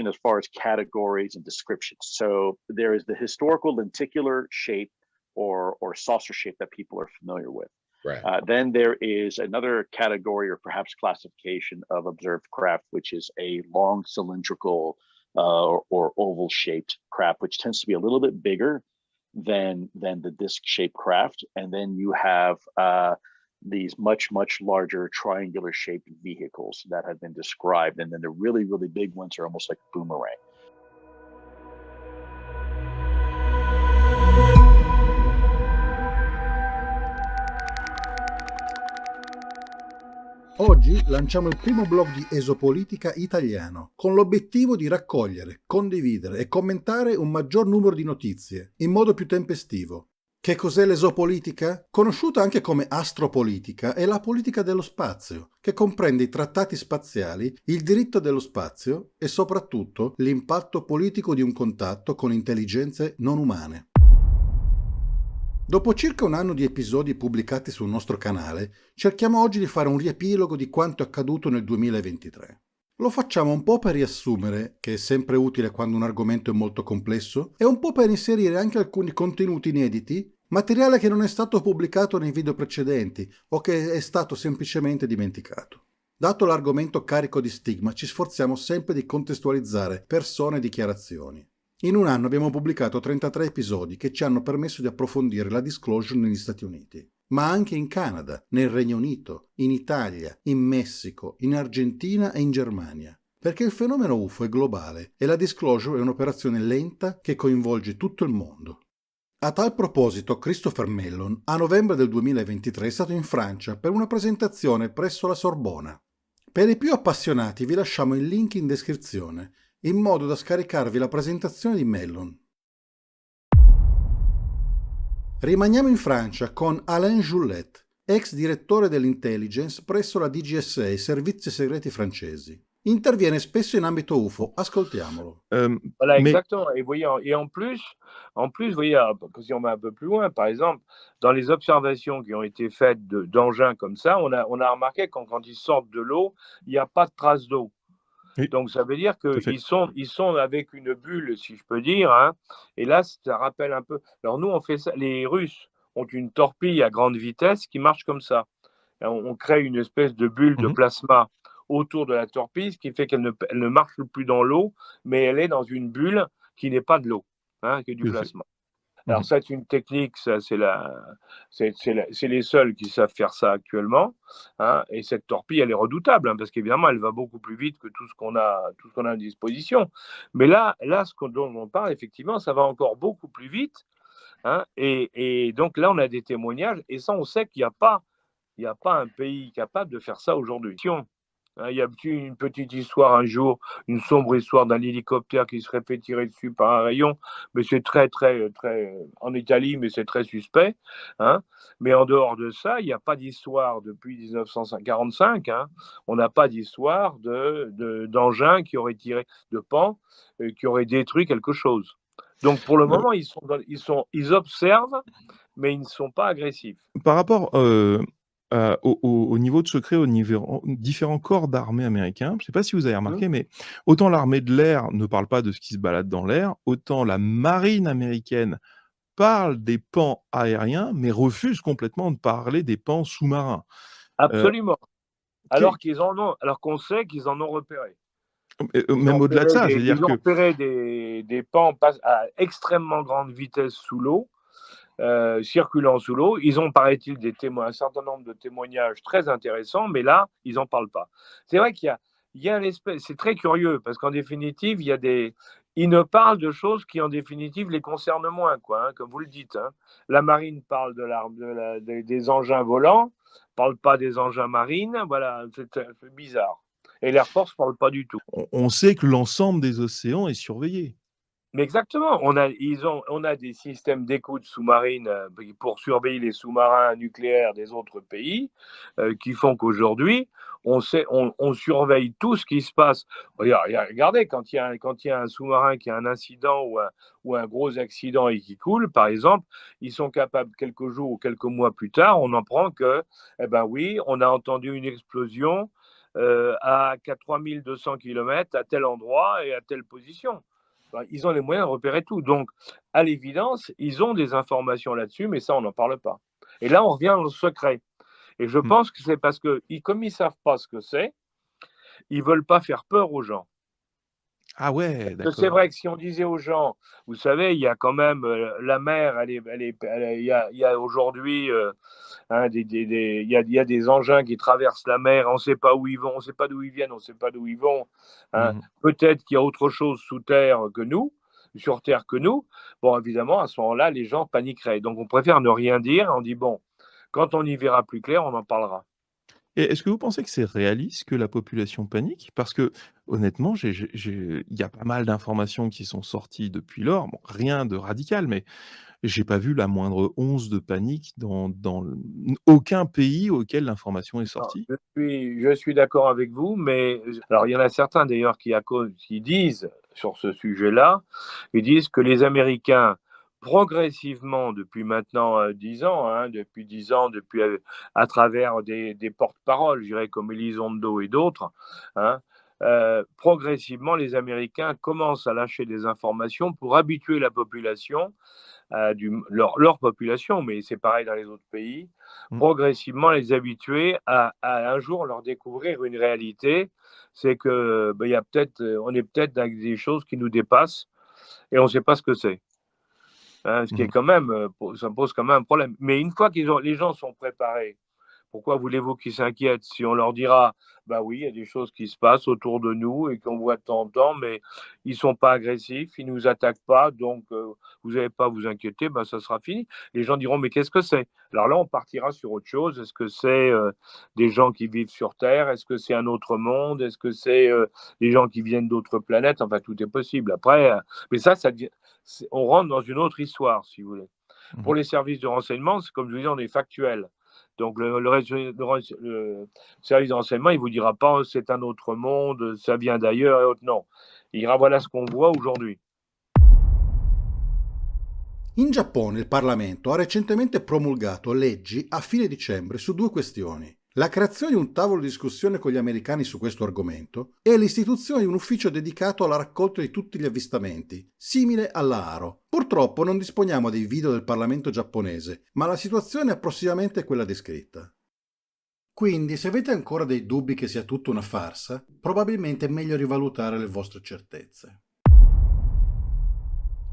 as far as categories and descriptions. So there is the historical lenticular shape or saucer shape that people are familiar with. Right. Then there is another category or perhaps classification of observed craft, which is a long cylindrical or oval shaped craft, which tends to be a little bit bigger than the disc shaped craft. And then you have these much larger triangular shaped vehicles that have been described. And then the really big ones are almost like boomerang. Oggi lanciamo il primo blog di Esopolitica italiano, con l'obiettivo di raccogliere, condividere e commentare un maggior numero di notizie, in modo più tempestivo. Che cos'è l'Esopolitica? Conosciuta anche come astro-politica, è la politica dello spazio, che comprende i trattati spaziali, il diritto dello spazio e soprattutto l'impatto politico di un contatto con intelligenze non umane. Dopo circa un anno di episodi pubblicati sul nostro canale, cerchiamo oggi di fare un riepilogo di quanto è accaduto nel 2023. Lo facciamo un po' per riassumere, che è sempre utile quando un argomento è molto complesso, e un po' per inserire anche alcuni contenuti inediti, materiale che non è stato pubblicato nei video precedenti o che è stato semplicemente dimenticato. Dato l'argomento carico di stigma, ci sforziamo sempre di contestualizzare persone e dichiarazioni. In un anno abbiamo pubblicato 33 episodi che ci hanno permesso di approfondire la disclosure negli Stati Uniti, ma anche in Canada, nel Regno Unito, in Italia, in Messico, in Argentina e in Germania. Perché il fenomeno UFO è globale e la disclosure è un'operazione lenta che coinvolge tutto il mondo. A tal proposito, Christopher Mellon, a novembre del 2023, è stato in Francia per una presentazione presso la Sorbona. Per i più appassionati vi lasciamo il link in descrizione, in modo da scaricarvi la presentazione di Mellon. Rimaniamo in Francia con Alain Joulet, ex direttore dell'Intelligence presso la DGSA, i servizi segreti francesi. Interviene spesso in ambito UFO, ascoltiamolo. Voilà, exactement. Et, voyez, en plus, vous voyez, si on va un peu plus loin, par exemple, dans les observations qui ont été faites d'engins comme ça, on a remarqué que quand ils sortent de l'eau, il n'y a pas de traces d'eau. Oui. Donc ça veut dire qu'ils sont avec une bulle, si je peux dire, hein, et là ça rappelle un peu. Alors nous on fait ça, les Russes ont une torpille à grande vitesse qui marche comme ça. On crée une espèce de bulle de plasma autour de la torpille, ce qui fait qu'elle ne marche plus dans l'eau, mais elle est dans une bulle qui n'est pas de l'eau, hein, qui est du plasma. Alors ça, c'est une technique, ça, c'est les seuls qui savent faire ça actuellement, hein, et cette torpille, elle est redoutable, hein, parce qu'évidemment, elle va beaucoup plus vite que tout ce qu'on a à disposition. Mais là, dont on parle, effectivement, ça va encore beaucoup plus vite, hein, et donc là, on a des témoignages, et ça, on sait qu'il n'y a pas un pays capable de faire ça aujourd'hui. Il y a une petite histoire un jour, une sombre histoire d'un hélicoptère qui serait fait tirer dessus par un rayon, mais c'est très en Italie, mais c'est très suspect, hein. Mais en dehors de ça, il n'y a pas d'histoire depuis 1945, hein. On n'a pas d'histoire d'engins qui auraient tiré de pan, qui auraient détruit quelque chose. Donc pour le moment, ils observent, mais ils ne sont pas agressifs. Par rapport au niveau de secret, au niveau différents corps d'armée américains, je ne sais pas si vous avez remarqué, mais autant l'armée de l'air ne parle pas de ce qui se balade dans l'air, autant la marine américaine parle des pans aériens, mais refuse complètement de parler des pans sous-marins. Absolument. Alors qu'on sait qu'ils en ont repéré. Même au-delà de ça, je veux dire ils ont repéré des pans à extrêmement grande vitesse sous l'eau, circulant sous l'eau. Ils ont, paraît-il, un certain nombre de témoignages très intéressants, mais là, ils n'en parlent pas. C'est vrai qu'il y a une espèce, c'est très curieux, parce qu'en définitive, ils ne parlent de choses qui, en définitive, les concernent moins, quoi, hein, comme vous le dites, hein. La marine parle des engins volants, ne parle pas des engins marines, voilà, c'est un peu bizarre. Et l'Air Force ne parle pas du tout. On sait que l'ensemble des océans est surveillé. Mais exactement, on a des systèmes d'écoute sous-marine pour surveiller les sous-marins nucléaires des autres pays qui font qu'aujourd'hui, on surveille tout ce qui se passe. Regardez, quand il y a un sous-marin qui a un incident ou un gros accident et qui coule, par exemple, ils sont capables, quelques jours ou quelques mois plus tard, on en prend que, eh ben oui, on a entendu une explosion à 3200 km, à tel endroit et à telle position. Enfin, ils ont les moyens de repérer tout. Donc, à l'évidence, ils ont des informations là-dessus, mais ça, on n'en parle pas. Et là, on revient au secret. Et je pense que c'est parce que, comme ils ne savent pas ce que c'est, ils ne veulent pas faire peur aux gens. Ah ouais, C'est d'accord. vrai que si on disait aux gens, vous savez, il y a quand même la mer, il y a aujourd'hui, il y a des engins qui traversent la mer, on ne sait pas où ils vont, on ne sait pas d'où ils viennent, on ne sait pas d'où ils vont. Peut-être qu'il y a autre chose sous terre que nous, sur terre que nous. Bon, évidemment, à ce moment-là, les gens paniqueraient. Donc, on préfère ne rien dire. On dit, bon, quand on y verra plus clair, on en parlera. Et est-ce que vous pensez que c'est réaliste que la population panique? Parce que honnêtement, il y a pas mal d'informations qui sont sorties depuis lors. Bon, rien de radical, mais j'ai pas vu la moindre once de panique dans aucun pays auquel l'information est Alors, sortie. je suis d'accord avec vous, mais alors il y en a certains d'ailleurs qui disent sur ce sujet-là, ils disent que les Américains, progressivement, depuis maintenant 10 ans, depuis à travers des porte-paroles, je dirais comme Elizondo et d'autres, hein, progressivement, les Américains commencent à lâcher des informations pour habituer la population leur population, mais c'est pareil dans les autres pays, progressivement les habituer à un jour leur découvrir une réalité, c'est que il y a on est peut-être dans des choses qui nous dépassent et on ne sait pas ce que c'est. Hein, ce qui est quand même, ça pose quand même un problème. Mais une fois les gens sont préparés, pourquoi voulez-vous qu'ils s'inquiètent si on leur dira, bah oui, il y a des choses qui se passent autour de nous et qu'on voit de temps en temps, mais ils ne sont pas agressifs, ils ne nous attaquent pas, donc vous n'avez pas à vous inquiéter, bah, ça sera fini. Les gens diront, mais qu'est-ce que c'est? Alors là, on partira sur autre chose. Est-ce que c'est des gens qui vivent sur Terre? Est-ce que c'est un autre monde? Est-ce que c'est des gens qui viennent d'autres planètes? Enfin, tout est possible. Après, mais ça on rentre dans une autre histoire, si vous voulez. Pour les services de renseignement, c'est comme je vous dis, on est factuel. Donc, le service de renseignement, il ne vous dira pas c'est un autre monde, ça vient d'ailleurs et autres. Non. Il dira voilà ce qu'on voit aujourd'hui. In Giappone il Parlamento ha recentemente promulgato leggi a fine dicembre su due questioni: la creazione di un tavolo di discussione con gli americani su questo argomento e l'istituzione di un ufficio dedicato alla raccolta di tutti gli avvistamenti, simile alla ARO. Purtroppo non disponiamo dei video del Parlamento giapponese, ma la situazione è approssimativamente quella descritta. Quindi, se avete ancora dei dubbi che sia tutta una farsa, probabilmente è meglio rivalutare le vostre certezze.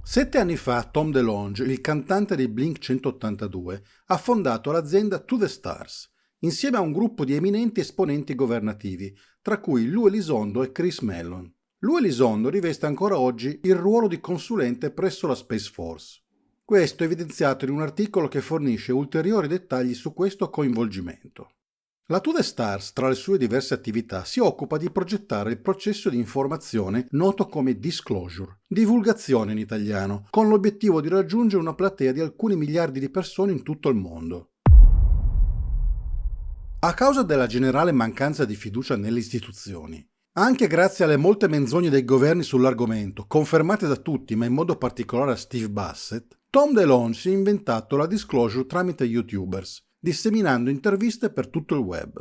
7 anni fa Tom DeLonge, il cantante dei Blink 182, ha fondato l'azienda To The Stars, insieme a un gruppo di eminenti esponenti governativi, tra cui Lou Elizondo e Chris Mellon. Lou Elizondo riveste ancora oggi il ruolo di consulente presso la Space Force. Questo è evidenziato in un articolo che fornisce ulteriori dettagli su questo coinvolgimento. La To The Stars, tra le sue diverse attività, si occupa di progettare il processo di informazione noto come disclosure, divulgazione in italiano, con l'obiettivo di raggiungere una platea di alcuni miliardi di persone in tutto il mondo. A causa della generale mancanza di fiducia nelle istituzioni, anche grazie alle molte menzogne dei governi sull'argomento, confermate da tutti, ma in modo particolare a Steve Bassett, Tom DeLonge si è inventato la disclosure tramite YouTubers, disseminando interviste per tutto il web.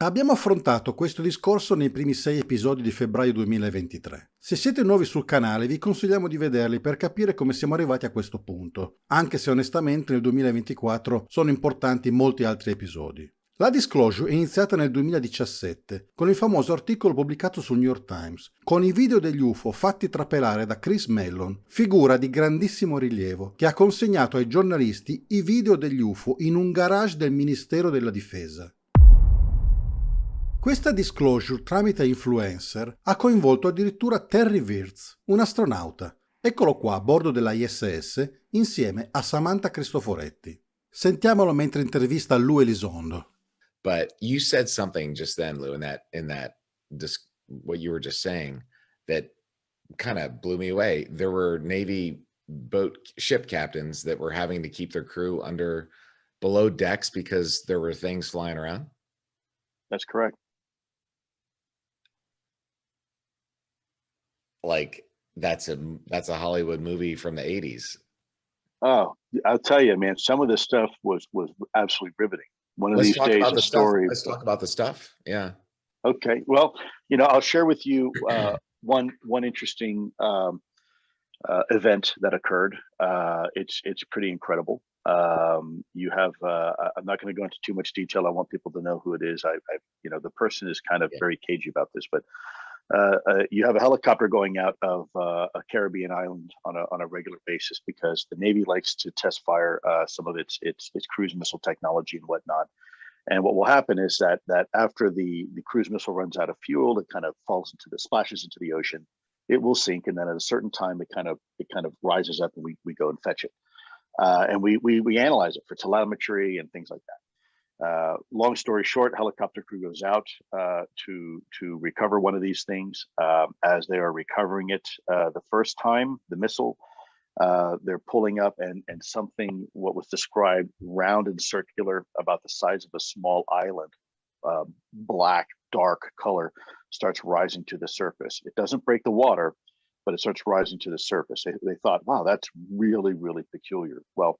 Abbiamo affrontato questo discorso nei primi 6 episodi di febbraio 2023. Se siete nuovi sul canale vi consigliamo di vederli per capire come siamo arrivati a questo punto, anche se onestamente nel 2024 sono importanti molti altri episodi. La disclosure è iniziata nel 2017 con il famoso articolo pubblicato sul New York Times, con i video degli UFO fatti trapelare da Chris Mellon, figura di grandissimo rilievo, che ha consegnato ai giornalisti i video degli UFO in un garage del Ministero della Difesa. Questa disclosure tramite influencer ha coinvolto addirittura Terry Wirtz, un astronauta. Eccolo qua a bordo della ISS insieme a Samantha Cristoforetti. Sentiamolo mentre intervista Lou Elizondo. But you said something just then, Lou, what you were just saying, that kind of blew me away. There were Navy ship captains that were having to keep their crew below decks because there were things flying around. That's correct. Like that's a Hollywood movie from the 80s. Oh, I'll tell you, man, some of this stuff was absolutely riveting. One of these days, a story. Let's talk about the stuff. Yeah. Okay. Well, I'll share with you one interesting event that occurred. It's pretty incredible. You have. I'm not going to go into too much detail. I want people to know who it is. The person is kind of very cagey about this, but you have a helicopter going out of a Caribbean island on a regular basis because the Navy likes to test fire some of its cruise missile technology and whatnot. And what will happen is that after the cruise missile runs out of fuel, it kind of splashes into the ocean. It will sink, and then at a certain time, it kind of rises up, and we go and fetch it, and we analyze it for telemetry and things like that. Long story short, helicopter crew goes out to recover one of these things. As they are recovering it the first time, the missile, they're pulling up and something, what was described, round and circular, about the size of a small island, black, dark color, starts rising to the surface. It doesn't break the water, but it starts rising to the surface. They thought, wow, that's really, really peculiar. Well,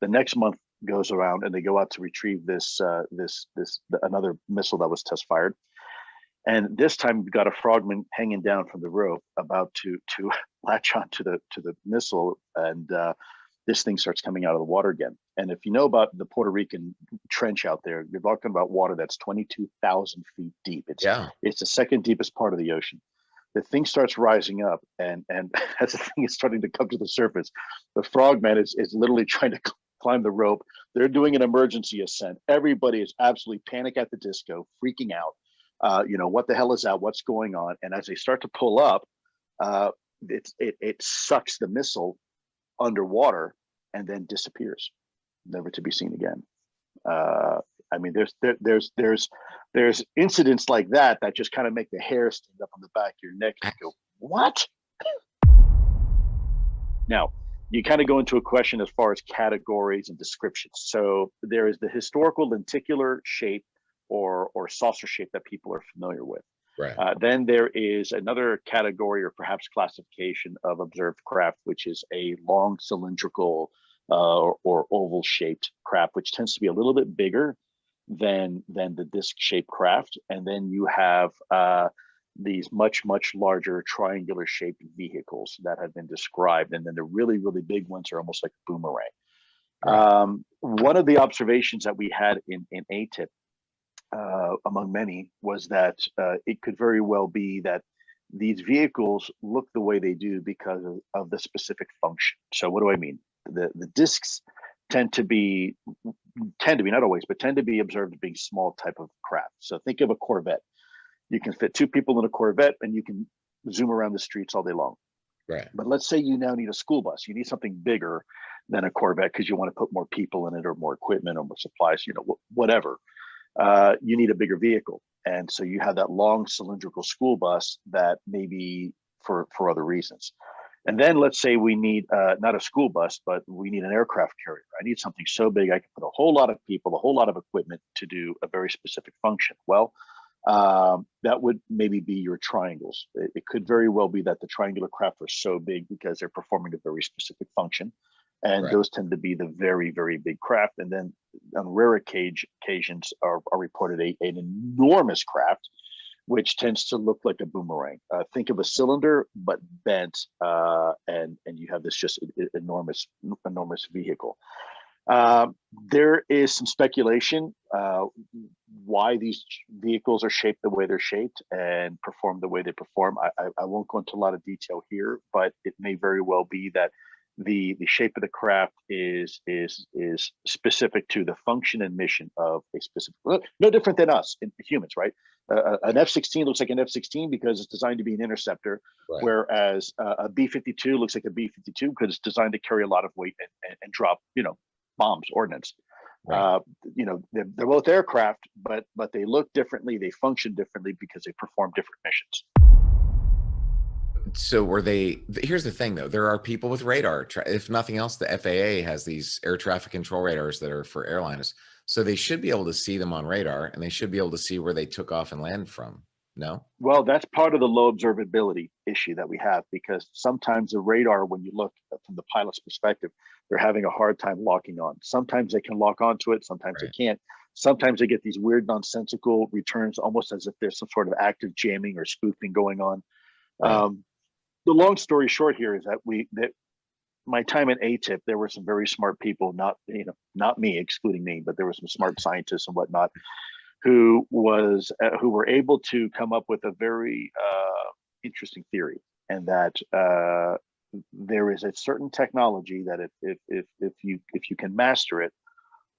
the next month goes around and they go out to retrieve this another missile that was test fired. And this time we've got a frogman hanging down from the rope, about to latch on to the missile, and this thing starts coming out of the water again. And if you know about the Puerto Rican trench out there, you're talking about water that's 22,000 feet deep. It's the second deepest part of the ocean. The thing starts rising up, and as the thing is starting to come to the surface, the frogman is literally trying to climb the rope. They're doing an emergency ascent. Everybody is absolutely panic at the disco, freaking out. What the hell is that? What's going on? And as they start to pull up, it sucks the missile underwater and then disappears, never to be seen again. There's incidents like that just kind of make the hair stand up on the back of your neck and go, what? Now, you kind of go into a question as far as categories and descriptions. So there is the historical lenticular shape or saucer shape that people are familiar with. Right. Then there is another category or perhaps classification of observed craft, which is a long cylindrical or oval shaped craft, which tends to be a little bit bigger than the disc shaped craft. And then you have these much larger triangular shaped vehicles that have been described. And then the really, really big ones are almost like a boomerang. Right. One of the observations that we had in ATIP, among many, was that it could very well be that these vehicles look the way they do because of the specific function. So what do I mean? The discs tend to be, not always, but tend to be observed as being small type of craft. So think of a Corvette. You can fit two people in a Corvette and you can zoom around the streets all day long. Right. But let's say you now need a school bus. You need something bigger than a Corvette because you want to put more people in it or more equipment or more supplies, whatever. You need a bigger vehicle. And so you have that long cylindrical school bus that may be for other reasons. And then let's say we need not a school bus, but we need an aircraft carrier. I need something so big I can put a whole lot of people, a whole lot of equipment to do a very specific function. Well, that would maybe be your triangles. It could very well be that the triangular craft are so big because they're performing a very specific function. And those tend to be the very, very big craft. And then on rare occasions are reported an enormous craft, which tends to look like a boomerang. Think of a cylinder, but bent, and you have this just enormous vehicle. There is some speculation why these vehicles are shaped the way they're shaped and perform the way they perform. I won't go into a lot of detail here, but it may very well be that the shape of the craft is specific to the function and mission of a specific, no different than us in humans, right? An F-16 looks like an F-16 because it's designed to be an interceptor, right. Whereas a B-52 looks like a B-52 because it's designed to carry a lot of weight and drop, bombs, ordnance. Right. They're both aircraft, but they look differently, they function differently because they perform different missions. So here's the thing though, there are people with radar. If nothing else, the FAA has these air traffic control radars that are for airliners. So they should be able to see them on radar and they should be able to see where they took off and landed from. No? Well, that's part of the low observability issue that we have, because sometimes the radar, when you look from the pilot's perspective, they're having a hard time locking on. Sometimes they can lock onto it, sometimes they can't. Sometimes they get these weird nonsensical returns, almost as if there's some sort of active jamming or spoofing going on. Right. The long story short here is that my time at ATIP, there were some very smart people, not me, excluding me, but there were some smart scientists and whatnot who were able to come up with a very interesting theory, and that there is a certain technology that if you can master it,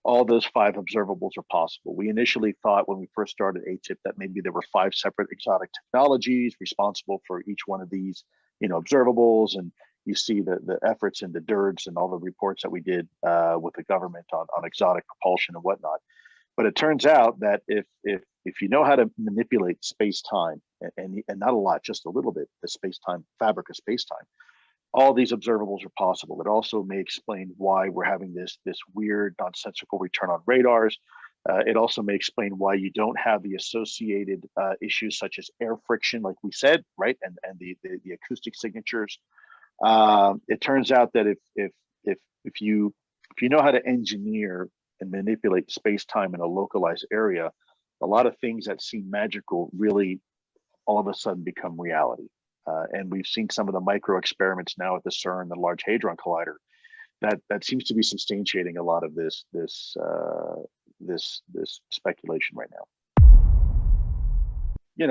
all those 5 observables are possible. We initially thought when we first started ATIP that maybe there were 5 separate exotic technologies responsible for each one of these, observables. And you see the efforts in the DIRDs and all the reports that we did with the government on exotic propulsion and whatnot. But it turns out that if you know how to manipulate space-time, and not a lot, just a little bit, the space-time fabric of space-time, all these observables are possible. It also may explain why we're having this weird nonsensical return on radars. It also may explain why you don't have the associated issues such as air friction, like we said, right? And the acoustic signatures. It turns out that if you know how to engineer and manipulate space-time in a localized area, a lot of things that seem magical really all of a sudden become reality. And we've seen some of the micro experiments now at the CERN, the Large Hadron Collider, that seems to be substantiating a lot of this speculation right now.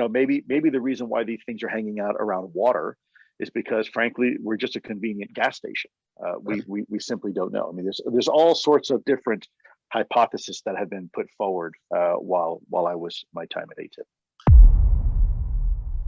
Maybe the reason why these things are hanging out around water is because, frankly, we're just a convenient gas station. We simply don't know. I mean, there's all sorts of different hypotheses that have been put forward while I was my time at ATIP.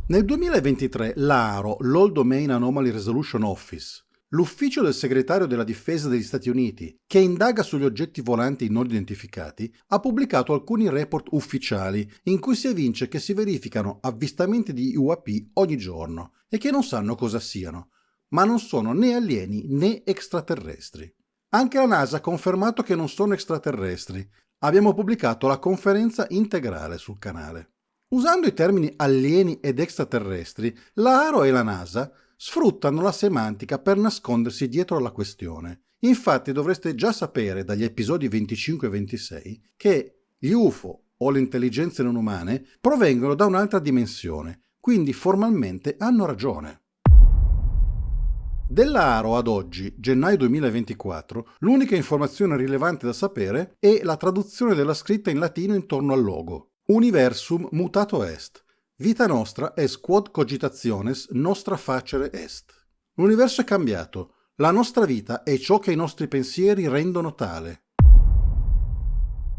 Nel 2023 l'ARO, l'All Domain Anomaly Resolution Office, l'ufficio del segretario della difesa degli Stati Uniti, che indaga sugli oggetti volanti non identificati, ha pubblicato alcuni report ufficiali in cui si evince che si verificano avvistamenti di UAP ogni giorno e che non sanno cosa siano, ma non sono né alieni né extraterrestri. Anche la NASA ha confermato che non sono extraterrestri. Abbiamo pubblicato la conferenza integrale sul canale. Usando i termini alieni ed extraterrestri, la ARO e la NASA sfruttano la semantica per nascondersi dietro alla questione. Infatti dovreste già sapere dagli episodi 25 e 26 che gli UFO o le intelligenze non umane provengono da un'altra dimensione, quindi formalmente hanno ragione. Della ARO ad oggi, gennaio 2024, l'unica informazione rilevante da sapere è la traduzione della scritta in latino intorno al logo. Universum mutato est. Vita nostra est quod cogitationes nostra facere est. L'universo è cambiato. La nostra vita è ciò che i nostri pensieri rendono tale.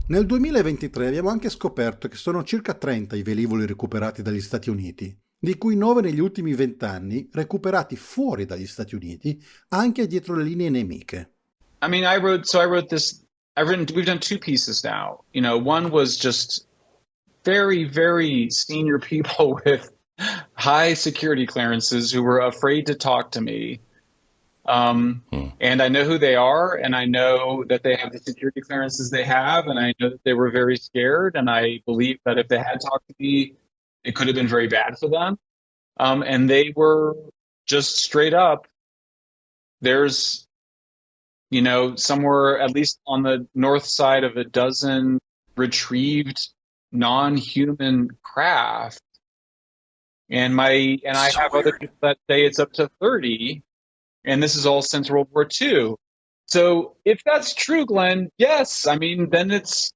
Nel 2023 abbiamo anche scoperto che sono circa 30 i velivoli recuperati dagli Stati Uniti, di cui 9 negli ultimi 20 anni recuperati fuori dagli Stati Uniti, anche dietro le linee nemiche. I mean, we've done 2 pieces now. One was just very, very senior people with high security clearances who were afraid to talk to me. And I know who they are, and I know that they have the security clearances they have, and I know that they were very scared, and I believe that if they had talked to me, it could have been very bad for them. And they were just straight up, there's, somewhere at least on the north side of a dozen retrieved non-human craft, and I have other people that say it's up to 30, and this is all since World War II. So if that's true, Glenn, yes, I mean then it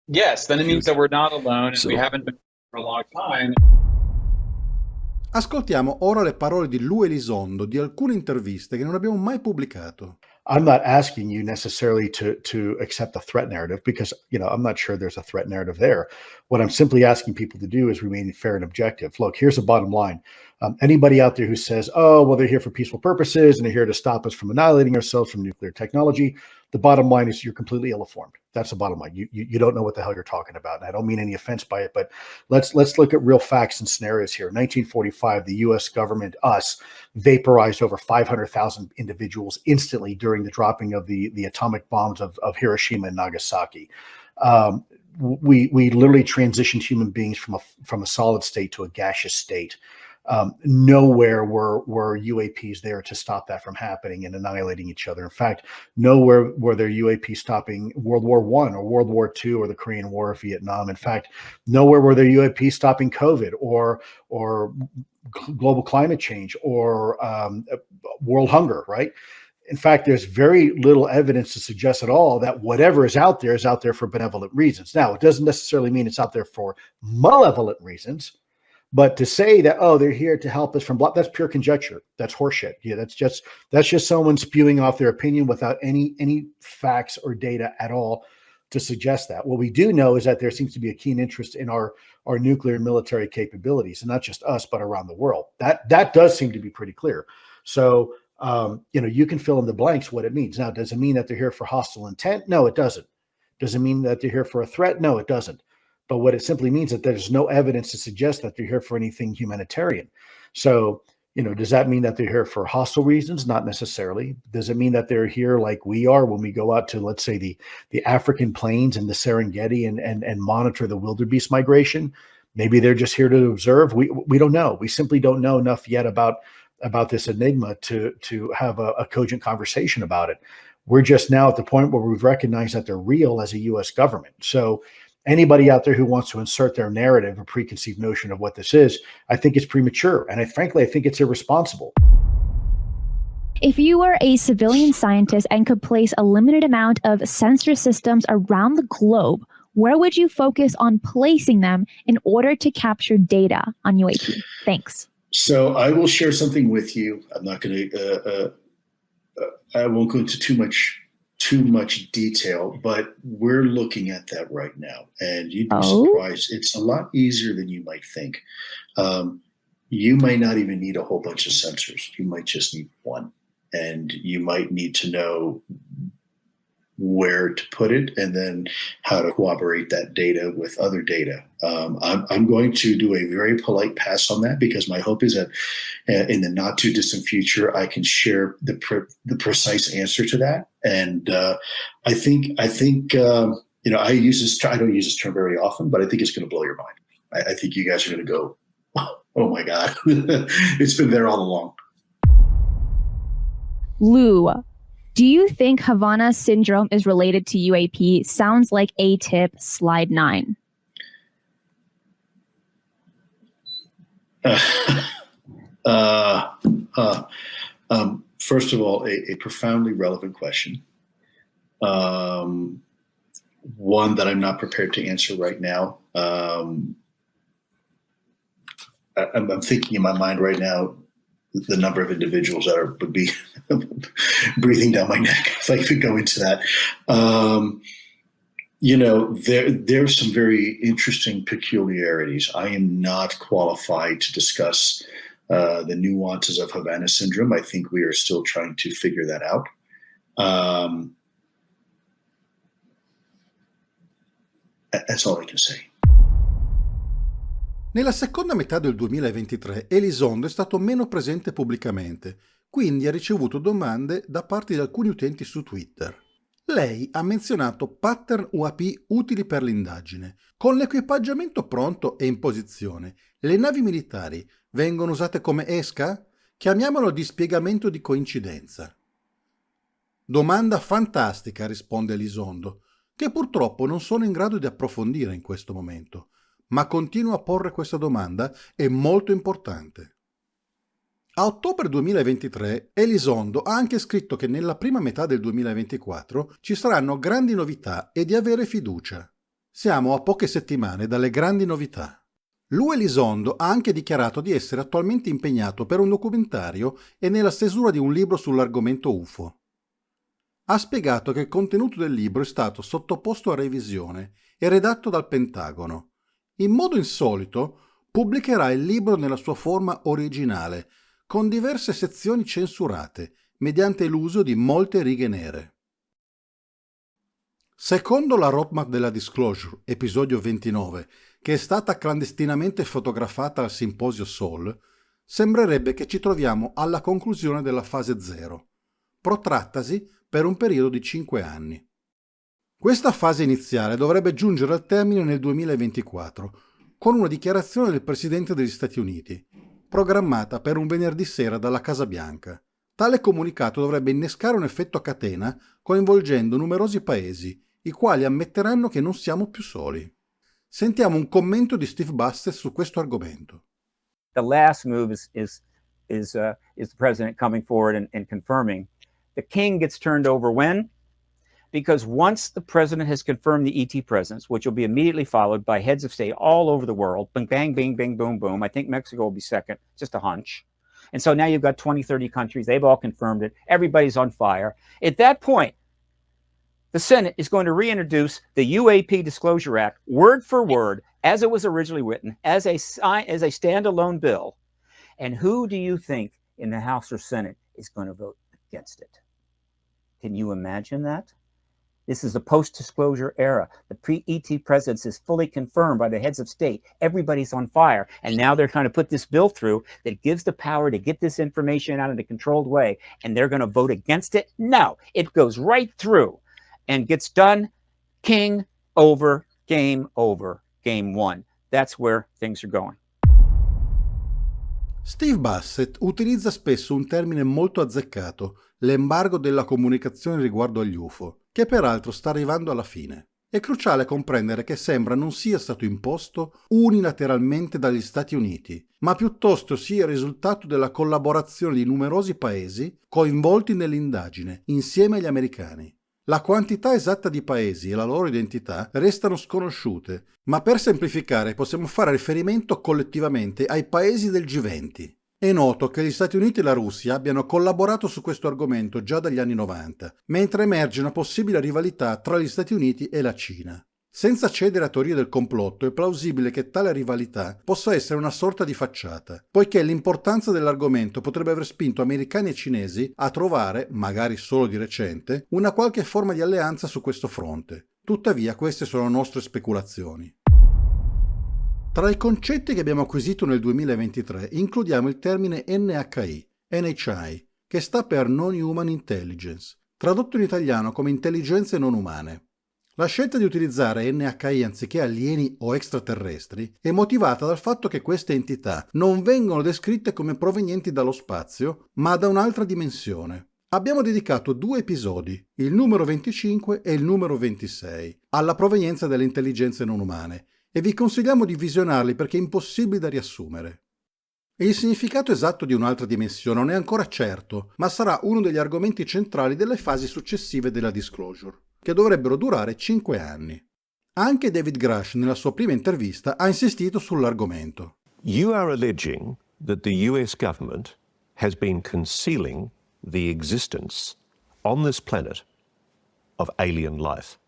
means that we're not alone, and we haven't been for a long time. Ascoltiamo ora le parole di Lou Elizondo di alcune interviste che non abbiamo mai pubblicato. I'm not asking you necessarily to accept a threat narrative because, I'm not sure there's a threat narrative there. What I'm simply asking people to do is remain fair and objective. Look, here's the bottom line. Anybody out there who says, oh, well, they're here for peaceful purposes and they're here to stop us from annihilating ourselves from nuclear technology, the bottom line is you're completely ill-informed. That's the bottom line. You don't know what the hell you're talking about. And I don't mean any offense by it, but let's look at real facts and scenarios here. In 1945, the U.S. government, us, vaporized over 500,000 individuals instantly during the dropping of the atomic bombs of Hiroshima and Nagasaki. We literally transitioned human beings from a solid state to a gaseous state. Nowhere were UAPs there to stop that from happening and annihilating each other. In fact, nowhere were there UAPs stopping World War I or World War II or the Korean War or Vietnam. In fact, nowhere were there UAPs stopping COVID or global climate change or world hunger, right? In fact, there's very little evidence to suggest at all that whatever is out there for benevolent reasons. Now, it doesn't necessarily mean it's out there for malevolent reasons. But to say that, oh, they're here to help us from that's pure conjecture. That's horseshit. Yeah, that's just someone spewing off their opinion without any facts or data at all to suggest that. What we do know is that there seems to be a keen interest in our nuclear military capabilities, and not just us, but around the world. That does seem to be pretty clear. So you can fill in the blanks what it means. Now, does it mean that they're here for hostile intent? No, it doesn't. Does it mean that they're here for a threat? No, it doesn't. But what it simply means is that there's no evidence to suggest that they're here for anything humanitarian. So, does that mean that they're here for hostile reasons? Not necessarily. Does it mean that they're here like we are when we go out to, let's say, the African plains and the Serengeti and monitor the wildebeest migration? Maybe they're just here to observe. We don't know. We simply don't know enough yet about this enigma to have a cogent conversation about it. We're just now at the point where we've recognized that they're real as a U.S. government. So anybody out there who wants to insert their narrative or preconceived notion of what this is, I think it's premature. And frankly, I think it's irresponsible. If you were a civilian scientist and could place a limited amount of sensor systems around the globe, where would you focus on placing them in order to capture data on UAP? Thanks. So I will share something with you. I'm not going to, I won't go into too much detail, but we're looking at that right now, and you'd be surprised. It's a lot easier than you might think. You might not even need a whole bunch of sensors. You might just need one, and you might need to know where to put it and then how to corroborate that data with other data. I'm going to do a very polite pass on that, because my hope is that in the not too distant future, I can share the precise answer to that. And I think I don't use this term very often, but I think it's going to blow your mind. I think you guys are going to go, oh my God, it's been there all along. Lou, do you think Havana syndrome is related to UAP? Sounds like A-tip slide 9. First of all, a profoundly relevant question. One that I'm not prepared to answer right now. I'm thinking in my mind right now the number of individuals that would be breathing down my neck if I could go into that. There's some very interesting peculiarities. I am not qualified to discuss the nuances of Havana syndrome. I think we are still trying to figure that out. That's all I can say. Nella seconda metà del 2023 Elizondo è stato meno presente pubblicamente, quindi ha ricevuto domande da parte di alcuni utenti su Twitter. Lei ha menzionato pattern UAP utili per l'indagine. Con l'equipaggiamento pronto e in posizione, le navi militari vengono usate come esca? Chiamiamolo dispiegamento di coincidenza. Domanda fantastica, risponde Elizondo, che purtroppo non sono in grado di approfondire in questo momento. Ma continuo a porre questa domanda, è molto importante. A ottobre 2023 Elizondo ha anche scritto che nella prima metà del 2024 ci saranno grandi novità e di avere fiducia. Siamo a poche settimane dalle grandi novità. Lui Elizondo ha anche dichiarato di essere attualmente impegnato per un documentario e nella stesura di un libro sull'argomento UFO. Ha spiegato che il contenuto del libro è stato sottoposto a revisione e redatto dal Pentagono. In modo insolito, pubblicherà il libro nella sua forma originale, con diverse sezioni censurate, mediante l'uso di molte righe nere. Secondo la roadmap della Disclosure, episodio 29, che è stata clandestinamente fotografata al simposio Sol, sembrerebbe che ci troviamo alla conclusione della fase 0, protrattasi per un periodo di 5 anni. Questa fase iniziale dovrebbe giungere al termine nel 2024, con una dichiarazione del Presidente degli Stati Uniti, programmata per un venerdì sera dalla Casa Bianca. Tale comunicato dovrebbe innescare un effetto a catena coinvolgendo numerosi paesi, i quali ammetteranno che non siamo più soli. Sentiamo un commento di Steve Bassett su questo argomento. The last move is the president coming forward and confirming. The king gets turned over when? Because once the president has confirmed the ET presence, which will be immediately followed by heads of state all over the world, bang, bang, bing, bing, boom, boom. I think Mexico will be second, just a hunch. And so now you've got 20, 30 countries. They've all confirmed it. Everybody's on fire. At that point, the Senate is going to reintroduce the UAP Disclosure Act, word for word, as it was originally written, as a standalone bill. And who do you think in the House or Senate is going to vote against it? Can you imagine that? This is a post-disclosure era. The pre-ET presence is fully confirmed by the heads of state. Everybody's on fire. And now they're trying to put this bill through that gives the power to get this information out in a controlled way. And they're going to vote against it? No, it goes right through and gets done. King over, game one. That's where things are going. Steve Bassett utilizza spesso un termine molto azzeccato, l'embargo della comunicazione riguardo agli UFO, che peraltro sta arrivando alla fine. È cruciale comprendere che sembra non sia stato imposto unilateralmente dagli Stati Uniti, ma piuttosto sia il risultato della collaborazione di numerosi paesi coinvolti nell'indagine, insieme agli americani. La quantità esatta di paesi e la loro identità restano sconosciute, ma per semplificare possiamo fare riferimento collettivamente ai paesi del G20. È noto che gli Stati Uniti e la Russia abbiano collaborato su questo argomento già dagli anni 90, mentre emerge una possibile rivalità tra gli Stati Uniti e la Cina. Senza cedere a teorie del complotto, è plausibile che tale rivalità possa essere una sorta di facciata, poiché l'importanza dell'argomento potrebbe aver spinto americani e cinesi a trovare, magari solo di recente, una qualche forma di alleanza su questo fronte. Tuttavia, queste sono nostre speculazioni. Tra i concetti che abbiamo acquisito nel 2023 includiamo il termine NHI, che sta per Non Human Intelligence, tradotto in italiano come Intelligenze Non Umane. La scelta di utilizzare NHI anziché alieni o extraterrestri è motivata dal fatto che queste entità non vengono descritte come provenienti dallo spazio, ma da un'altra dimensione. Abbiamo dedicato 2 episodi, il numero 25 e il numero 26, alla provenienza delle intelligenze non umane, e vi consigliamo di visionarli perché è impossibile da riassumere. Il significato esatto di un'altra dimensione non è ancora certo, ma sarà uno degli argomenti centrali delle fasi successive della disclosure, che dovrebbero durare 5 anni. Anche David Grush, nella sua prima intervista, ha insistito sull'argomento. You are alleging that the US government has been concealing the existence on this planet of alien life.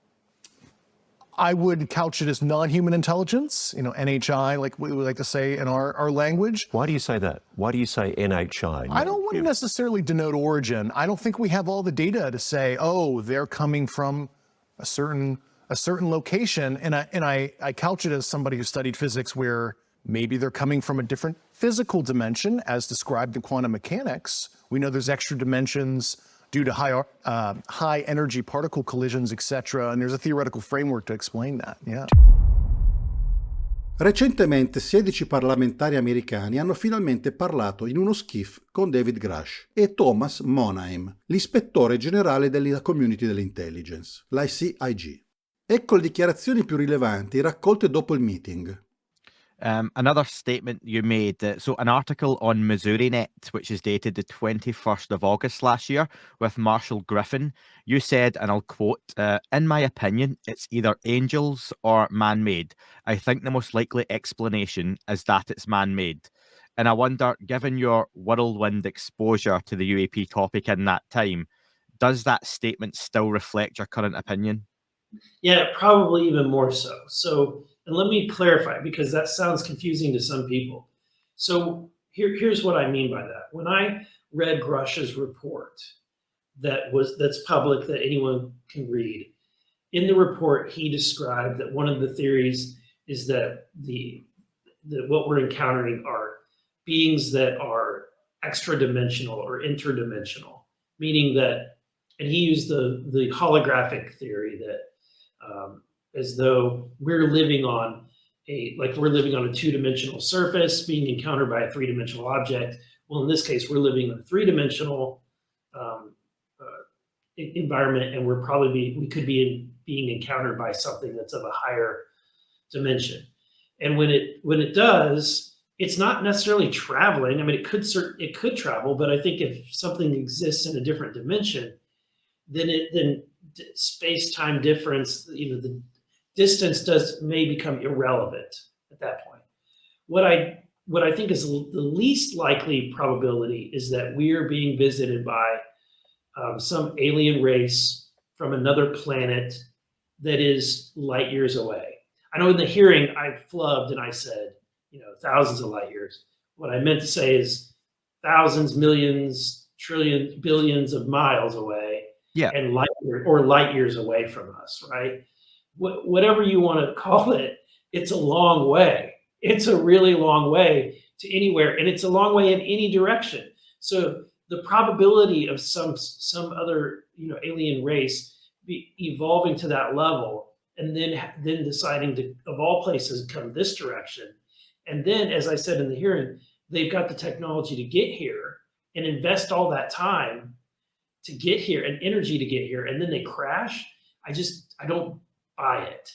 I would couch it as non-human intelligence, NHI, like we like to say in our language. Why do you say that? Why do you say NHI? I don't want to necessarily denote origin. I don't think we have all the data to say, oh, they're coming from a certain location. And I couch it as somebody who studied physics where maybe they're coming from a different physical dimension as described in quantum mechanics. We know there's extra dimensions due to high energy particle collisions, etc. And there's a theoretical framework to explain that. Yeah. Recentemente 16 parlamentari americani hanno finalmente parlato in uno skiff con David Grush e Thomas Monheim, l'ispettore generale della community dell'intelligence, l'ICIG. Ecco le dichiarazioni più rilevanti raccolte dopo il meeting. Another statement you made, so an article on MissouriNet, which is dated the 21st of August last year, with Marshall Griffin, you said, and I'll quote, in my opinion, it's either angels or man-made. I think the most likely explanation is that it's man-made. And I wonder, given your whirlwind exposure to the UAP topic in that time, does that statement still reflect your current opinion? Yeah, probably even more so. And let me clarify, because that sounds confusing to some people. So here's what I mean by that. When I read Grush's report that's public, that anyone can read, in the report he described that one of the theories is that what we're encountering are beings that are extra-dimensional or interdimensional, meaning that, and he used the holographic theory that as though we're living on like we're living on a two-dimensional surface being encountered by a three-dimensional object. Well, in this case, we're living in a three-dimensional environment, and we could be being encountered by something that's of a higher dimension. And when it does, it's not necessarily traveling. I mean, it could travel, but I think if something exists in a different dimension, then space-time difference, the distance may become irrelevant at that point. What I think is the least likely probability is that we are being visited by some alien race from another planet that is light years away. I know in the hearing I flubbed and I said, thousands of light years. What I meant to say is thousands, millions, trillions, billions of miles away, and light years away from us, right? Whatever you want to call it, it's a long way. It's a really long way to anywhere, and it's a long way in any direction. So the probability of some other alien race evolving to that level, and then deciding to, of all places, come this direction, and then, as I said in the hearing, they've got the technology to get here and invest all that time to get here and energy to get here, and then they crash. I don't buy it.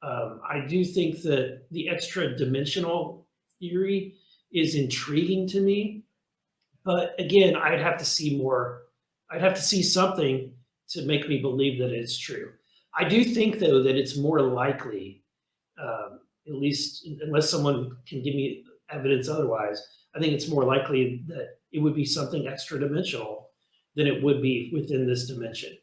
I do think that the extra dimensional theory is intriguing to me, but again, I'd have to see more. I'd have to see something to make me believe that it's true. I do think, though, that it's more likely, at least unless someone can give me evidence otherwise, I think it's more likely that it would be something extra dimensional than it would be within this dimension.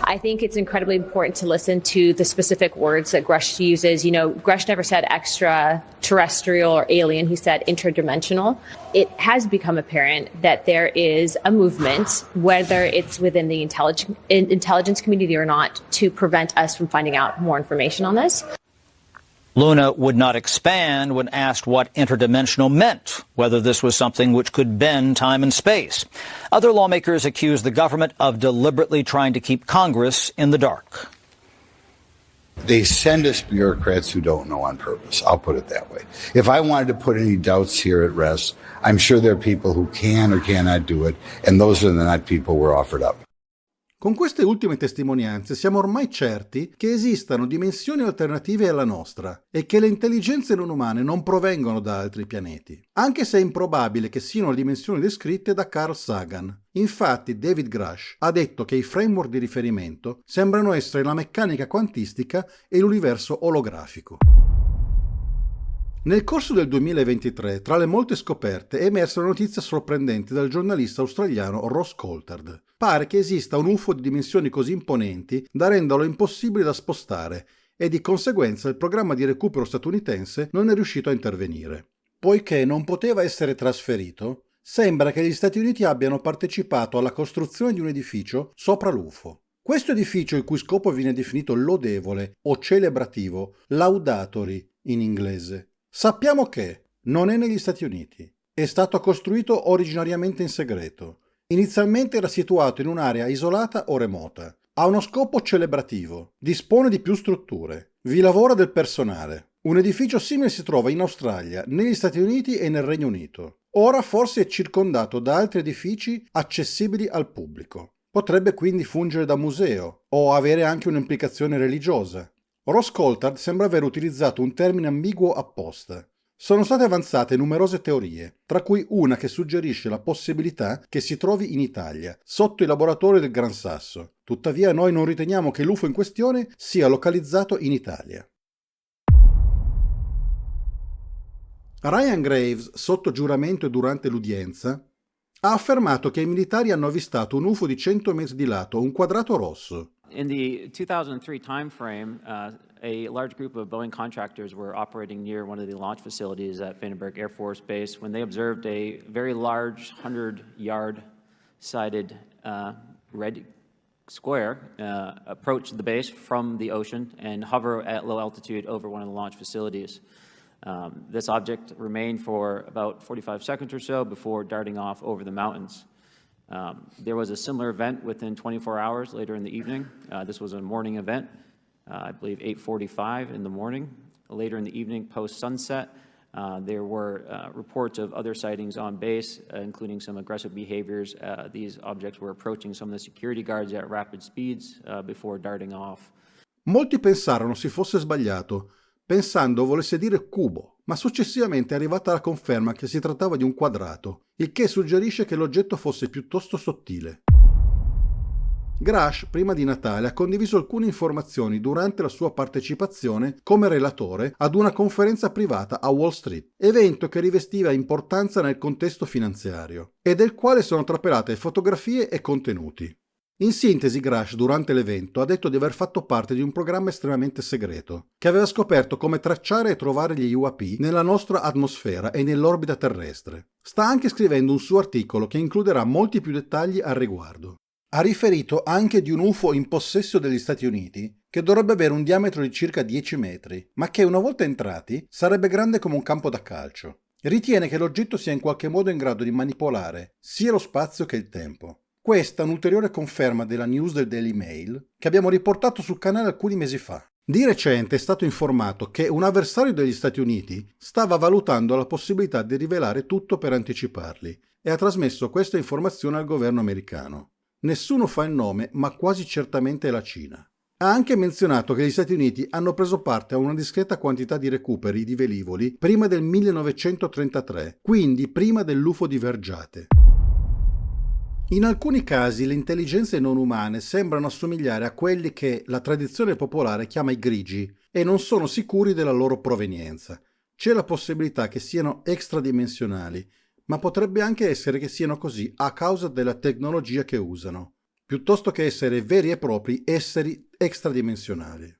I think it's incredibly important to listen to the specific words that Grush uses. Grush never said extraterrestrial or alien. He said interdimensional. It has become apparent that there is a movement, whether it's within the intelligence community or not, to prevent us from finding out more information on this. Luna would not expand when asked what interdimensional meant, whether this was something which could bend time and space. Other lawmakers accuse the government of deliberately trying to keep Congress in the dark. They send us bureaucrats who don't know on purpose. I'll put it that way. If I wanted to put any doubts here at rest, I'm sure there are people who can or cannot do it, and those are not people we're offered up. Con queste ultime testimonianze siamo ormai certi che esistano dimensioni alternative alla nostra e che le intelligenze non umane non provengono da altri pianeti, anche se è improbabile che siano le dimensioni descritte da Carl Sagan. Infatti David Grush ha detto che i framework di riferimento sembrano essere la meccanica quantistica e l'universo olografico. Nel corso del 2023, tra le molte scoperte, è emersa una notizia sorprendente dal giornalista australiano Ross Coulthard. Pare che esista un UFO di dimensioni così imponenti da renderlo impossibile da spostare e di conseguenza il programma di recupero statunitense non è riuscito a intervenire. Poiché non poteva essere trasferito, sembra che gli Stati Uniti abbiano partecipato alla costruzione di un edificio sopra l'UFO. Questo edificio, il cui scopo viene definito lodevole o celebrativo, laudatory in inglese, sappiamo che non è negli Stati Uniti. È stato costruito originariamente in segreto. Inizialmente era situato in un'area isolata o remota. Ha uno scopo celebrativo. Dispone di più strutture. Vi lavora del personale. Un edificio simile si trova in Australia, negli Stati Uniti e nel Regno Unito. Ora forse è circondato da altri edifici accessibili al pubblico. Potrebbe quindi fungere da museo o avere anche un'implicazione religiosa. Ross Coulthard sembra aver utilizzato un termine ambiguo apposta. Sono state avanzate numerose teorie, tra cui una che suggerisce la possibilità che si trovi in Italia, sotto i laboratori del Gran Sasso. Tuttavia noi non riteniamo che l'UFO in questione sia localizzato in Italia. Ryan Graves, sotto giuramento e durante l'udienza, ha affermato che i militari hanno avvistato un UFO di 100 metri di lato, un quadrato rosso. In the 2003 timeframe, a large group of Boeing contractors were operating near one of the launch facilities at Vandenberg Air Force Base when they observed a very large 100-yard sided red square approach the base from the ocean and hover at low altitude over one of the launch facilities. This object remained for about 45 seconds or so before darting off over the mountains. There was a similar event within 24 hours later in the evening. This was a morning event. I believe 8:45 in the morning. Later in the evening, post-sunset, there were reports of other sightings on base, including some aggressive behaviors. These objects were approaching some of the security guards at rapid speeds before darting off. Molti pensarono si fosse sbagliato, pensando volesse dire cubo, ma successivamente è arrivata la conferma che si trattava di un quadrato, il che suggerisce che l'oggetto fosse piuttosto sottile. Grush, prima di Natale, ha condiviso alcune informazioni durante la sua partecipazione come relatore ad una conferenza privata a Wall Street, evento che rivestiva importanza nel contesto finanziario, e del quale sono trapelate fotografie e contenuti. In sintesi, Grush, durante l'evento, ha detto di aver fatto parte di un programma estremamente segreto, che aveva scoperto come tracciare e trovare gli UAP nella nostra atmosfera e nell'orbita terrestre. Sta anche scrivendo un suo articolo che includerà molti più dettagli al riguardo. Ha riferito anche di un UFO in possesso degli Stati Uniti, che dovrebbe avere un diametro di circa 10 metri, ma che una volta entrati sarebbe grande come un campo da calcio. Ritiene che l'oggetto sia in qualche modo in grado di manipolare sia lo spazio che il tempo. Questa è un'ulteriore conferma della news del Daily Mail che abbiamo riportato sul canale alcuni mesi fa. Di recente è stato informato che un avversario degli Stati Uniti stava valutando la possibilità di rivelare tutto per anticiparli e ha trasmesso questa informazione al governo americano. Nessuno fa il nome, ma quasi certamente è la Cina. Ha anche menzionato che gli Stati Uniti hanno preso parte a una discreta quantità di recuperi di velivoli prima del 1933, quindi prima dell'UFO di Vergiate. In alcuni casi le intelligenze non umane sembrano assomigliare a quelli che la tradizione popolare chiama i grigi e non sono sicuri della loro provenienza. C'è la possibilità che siano extradimensionali, ma potrebbe anche essere che siano così a causa della tecnologia che usano, piuttosto che essere veri e propri esseri extradimensionali.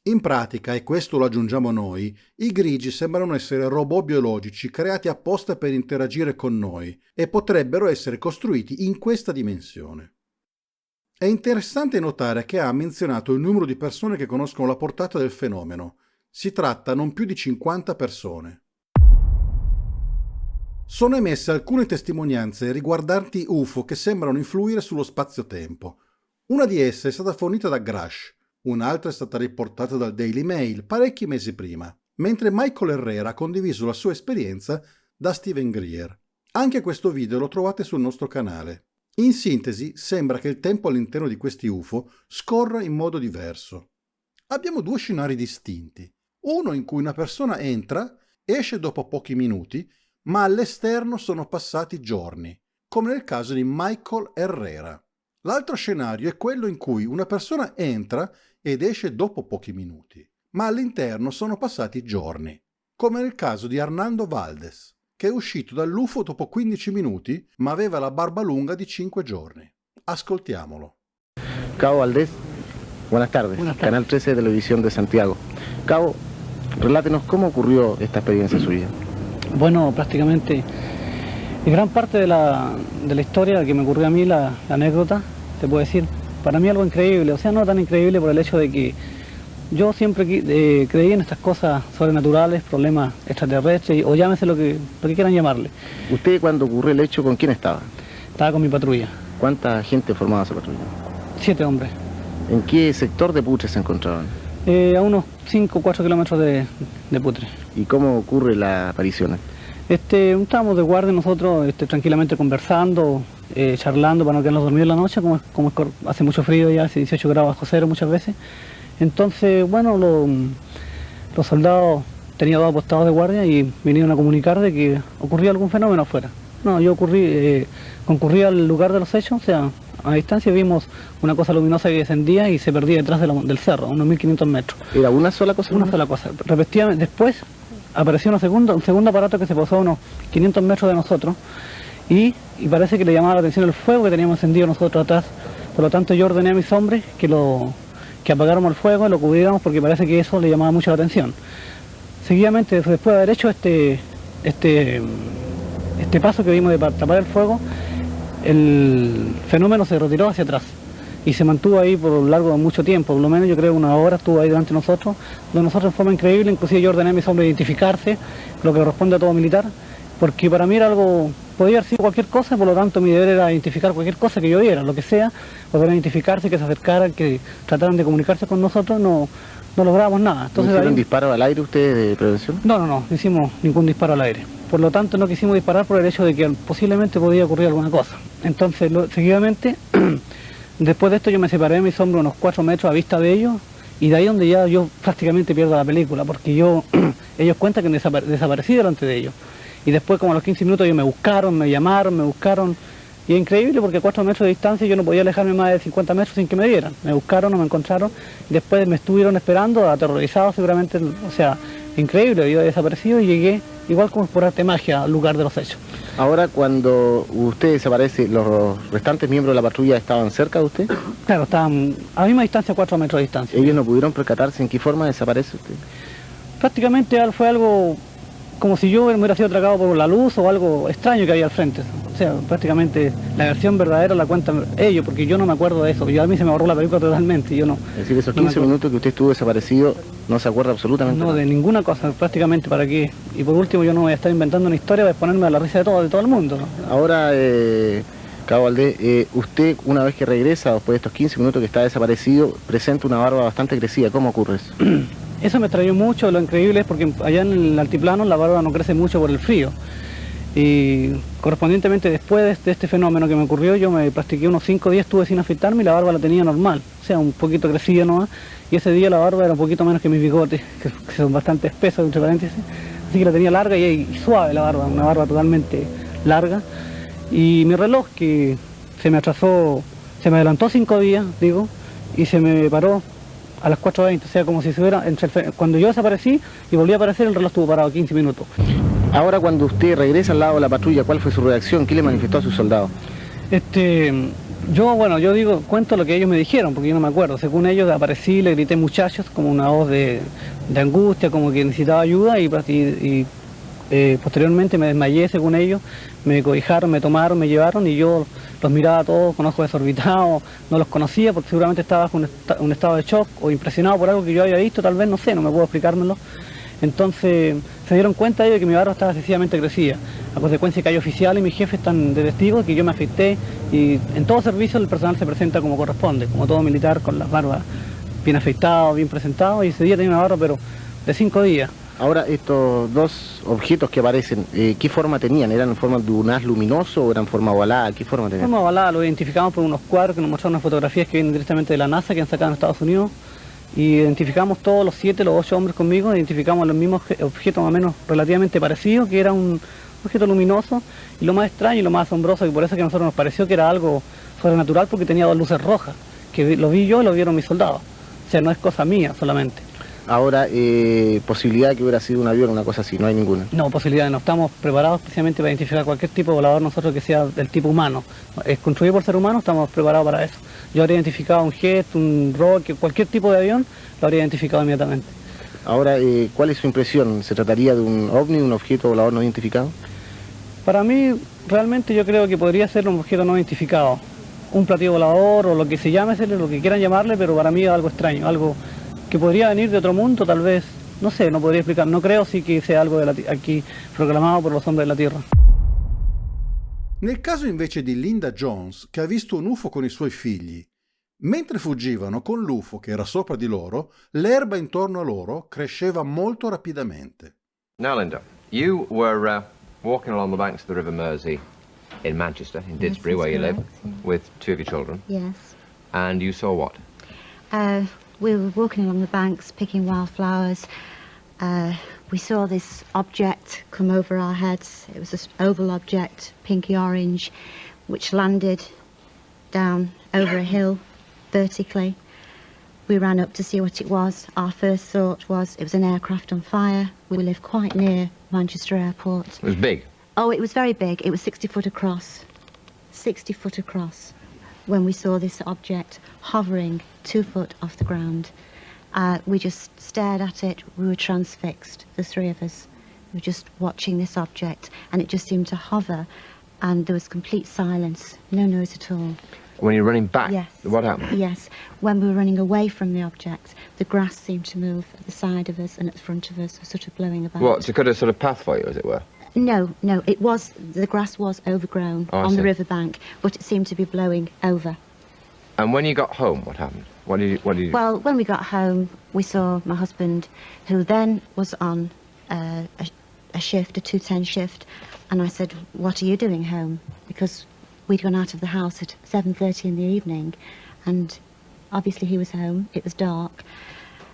In pratica, e questo lo aggiungiamo noi, i grigi sembrano essere robot biologici creati apposta per interagire con noi e potrebbero essere costruiti in questa dimensione. È interessante notare che ha menzionato il numero di persone che conoscono la portata del fenomeno. Si tratta non più di 50 persone. Sono emesse alcune testimonianze riguardanti UFO che sembrano influire sullo spazio-tempo. Una di esse è stata fornita da Grush, un'altra è stata riportata dal Daily Mail parecchi mesi prima, mentre Michael Herrera ha condiviso la sua esperienza da Steven Greer. Anche questo video lo trovate sul nostro canale. In sintesi, sembra che il tempo all'interno di questi UFO scorra in modo diverso. Abbiamo due scenari distinti. Uno in cui una persona entra, esce dopo pochi minuti, ma all'esterno sono passati giorni, come nel caso di Michael Herrera. L'altro scenario è quello in cui una persona entra ed esce dopo pochi minuti, ma all'interno sono passati giorni, come nel caso di Arnaldo Valdes, che è uscito dall'UFO dopo 15 minuti, ma aveva la barba lunga di 5 giorni. Ascoltiamolo. Cabo Valdés, buenas tardes. Canal 13 de Televisión de Santiago. Cabo, relátenos cómo ocurrió esta experiencia suya. Bueno, prácticamente gran parte de la historia que me ocurrió a mí, la anécdota, se puede decir, para mí algo increíble, o sea, no tan increíble por el hecho de que yo siempre creí en estas cosas sobrenaturales, problemas extraterrestres, o llámese lo que quieran llamarle. ¿Usted cuando ocurrió el hecho con quién estaba? Estaba con mi patrulla. ¿Cuánta gente formaba esa patrulla? 7 hombres. ¿En qué sector de Putre se encontraban? A unos 5 o 4 kilómetros de Putre. ¿Y cómo ocurre la aparición? Estábamos de guardia nosotros tranquilamente conversando, charlando para no quedarnos dormidos en la noche, como hace mucho frío ya, hace 18 grados bajo cero muchas veces. Entonces, bueno, los soldados tenían 2 apostados de guardia y vinieron a comunicar de que ocurría algún fenómeno afuera. No, yo concurrí al lugar de los hechos, o sea, a distancia vimos una cosa luminosa que descendía y se perdía detrás del cerro, a unos 1500 metros. ¿Era una sola cosa? Una sola cosa. Repetidamente, después apareció un segundo aparato que se posó a unos 500 metros de nosotros y parece que le llamaba la atención el fuego que teníamos encendido nosotros atrás. Por lo tanto, yo ordené a mis hombres que apagáramos el fuego y lo cubriéramos porque parece que eso le llamaba mucho la atención. Seguidamente, después de haber hecho este paso que vimos de tapar el fuego, el fenómeno se retiró hacia atrás y se mantuvo ahí por largo de mucho tiempo, por lo menos yo creo una hora estuvo ahí delante de nosotros, en forma increíble. Inclusive yo ordené a mis hombres identificarse, lo que corresponde a todo militar, porque para mí era algo podía haber sido cualquier cosa, por lo tanto mi deber era identificar cualquier cosa que yo viera, lo que sea, poder identificarse, que se acercaran, que trataran de comunicarse con nosotros, no lográbamos nada. Entonces, ¿No hicieron disparo al aire ustedes de prevención? No hicimos ningún disparo al aire. Por lo tanto, no quisimos disparar por el hecho de que posiblemente podía ocurrir alguna cosa. Entonces, seguidamente, después de esto yo me separé de mis hombres unos 4 metros a vista de ellos, y de ahí donde ya yo prácticamente pierdo la película, porque ellos cuentan que desaparecí delante de ellos. Y después, como a los 15 minutos, ellos me buscaron, me llamaron, y es increíble porque a 4 metros de distancia yo no podía alejarme más de 50 metros sin que me vieran. Me buscaron, no me encontraron, y después me estuvieron esperando, aterrorizados seguramente, o sea, increíble, yo desaparecido y llegué igual como por arte de magia al lugar de los hechos. Ahora, cuando usted desaparece, ¿los restantes miembros de la patrulla estaban cerca de usted? Claro, estaban a la misma distancia, 4 metros de distancia. ¿Ellos no pudieron percatarse en qué forma desaparece usted? Prácticamente fue algo como si yo me hubiera sido atracado por la luz o algo extraño que había al frente. O sea, prácticamente la versión verdadera la cuentan ellos, porque yo no me acuerdo de eso. A mí se me borró la película totalmente. Yo no. Es decir, esos 15 minutos que usted estuvo desaparecido, no se acuerda absolutamente no, nada. De ninguna cosa, prácticamente, ¿para qué? Y por último, yo no voy a estar inventando una historia para exponerme a la risa de todo el mundo, ¿no? Ahora, Cabo Valdés, usted, una vez que regresa, después de estos 15 minutos que está desaparecido, presenta una barba bastante crecida. ¿Cómo ocurre eso? Eso me extrañó mucho. Lo increíble es porque allá en el altiplano la barba no crece mucho por el frío. Y correspondientemente después de este fenómeno que me ocurrió, yo me practiqué unos 5 días, estuve sin afeitarme y la barba la tenía normal. O sea, un poquito crecida nomás. Y ese día la barba era un poquito menos que mis bigotes, que son bastante espesos, entre paréntesis. Así que la tenía larga y suave la barba, una barba totalmente larga. Y mi reloj, que se me atrasó, se me adelantó 5 días, digo, y se me paró a las 4:20, o sea, como si se hubiera, cuando yo desaparecí y volví a aparecer, el reloj estuvo parado 15 minutos. Ahora, cuando usted regresa al lado de la patrulla, ¿cuál fue su reacción? ¿Qué le manifestó a sus soldados? Yo cuento lo que ellos me dijeron, porque yo no me acuerdo. Según ellos, aparecí, le grité muchachos, como una voz de angustia, como que necesitaba ayuda, y posteriormente me desmayé, según ellos, me cobijaron, me tomaron, me llevaron, y yo los miraba a todos con ojos desorbitados, no los conocía porque seguramente estaba en un estado de shock o impresionado por algo que yo había visto, tal vez, no sé, no me puedo explicármelo. Entonces se dieron cuenta ellos de que mi barba estaba excesivamente crecida, a consecuencia que hay oficiales y mis jefes están de testigos que yo me afeité, y en todo servicio el personal se presenta como corresponde, como todo militar, con las barbas bien afeitadas, bien presentados, y ese día tenía una barba pero de 5 días. Ahora, estos dos objetos que aparecen, ¿qué forma tenían? ¿Eran en forma de un haz luminoso o eran en forma ovalada? ¿Qué forma tenían? Forma ovalada, lo identificamos por unos cuadros que nos mostraron unas fotografías que vienen directamente de la NASA, que han sacado en Estados Unidos, y identificamos todos los 7, los 8 hombres conmigo, identificamos los mismos objetos más o menos relativamente parecidos, que era un objeto luminoso, y lo más extraño y lo más asombroso, que por eso que a nosotros nos pareció que era algo sobrenatural, porque tenía 2 luces rojas, que lo vi yo y lo vieron mis soldados. O sea, no es cosa mía solamente. Ahora, posibilidad de que hubiera sido un avión, una cosa así, no hay ninguna. No, posibilidad, no estamos preparados especialmente para identificar cualquier tipo de volador nosotros que sea del tipo humano. Es construido por ser humano, estamos preparados para eso. Yo habría identificado un jet, un rocket, cualquier tipo de avión, lo habría identificado inmediatamente. Ahora, ¿cuál es su impresión? ¿Se trataría de un ovni, un objeto volador no identificado? Para mí, realmente yo creo que podría ser un objeto no identificado. Un platillo volador o lo que se llame, lo que quieran llamarle, pero para mí es algo extraño, algo que podría venir de otro mundo, tal vez, no sé, no podría explicar, no creo sí que sea algo aquí proclamado por los hombres de la Tierra. Nel caso invece di Linda Jones, che ha visto un UFO con i suoi figli, mentre fuggivano con l'UFO che era sopra di loro, l'erba intorno a loro cresceva molto rapidamente. Now, Linda, you were walking along the banks of the River Mersey in Manchester, in Didsbury, where you live, with 2 of your children. Yes. And you saw what? We were walking along the banks, picking wildflowers. We saw this object come over our heads. It was this oval object, pinky orange, which landed down over a hill vertically. We ran up to see what it was. Our first thought was it was an aircraft on fire. We live quite near Manchester Airport. It was big? Oh, it was very big. It was 60 foot across. 60 foot across. When we saw this object hovering 2 foot off the ground, we just stared at it. We were transfixed, the 3 of us. We were just watching this object, and it just seemed to hover, and there was complete silence, no noise at all. When you were running back? Yes. What happened? Yes. When we were running away from the object, the grass seemed to move at the side of us and at the front of us, sort of blowing about. What, to cut a sort of path for you, as it were? No, it was, the grass was overgrown on the riverbank, but it seemed to be blowing over. And when you got home, what happened? What did you... Well, when we got home, we saw my husband, who then was on a shift, a 2:10 shift, and I said, what are you doing home? Because we'd gone out of the house at 7:30 in the evening, and obviously he was home. It was dark.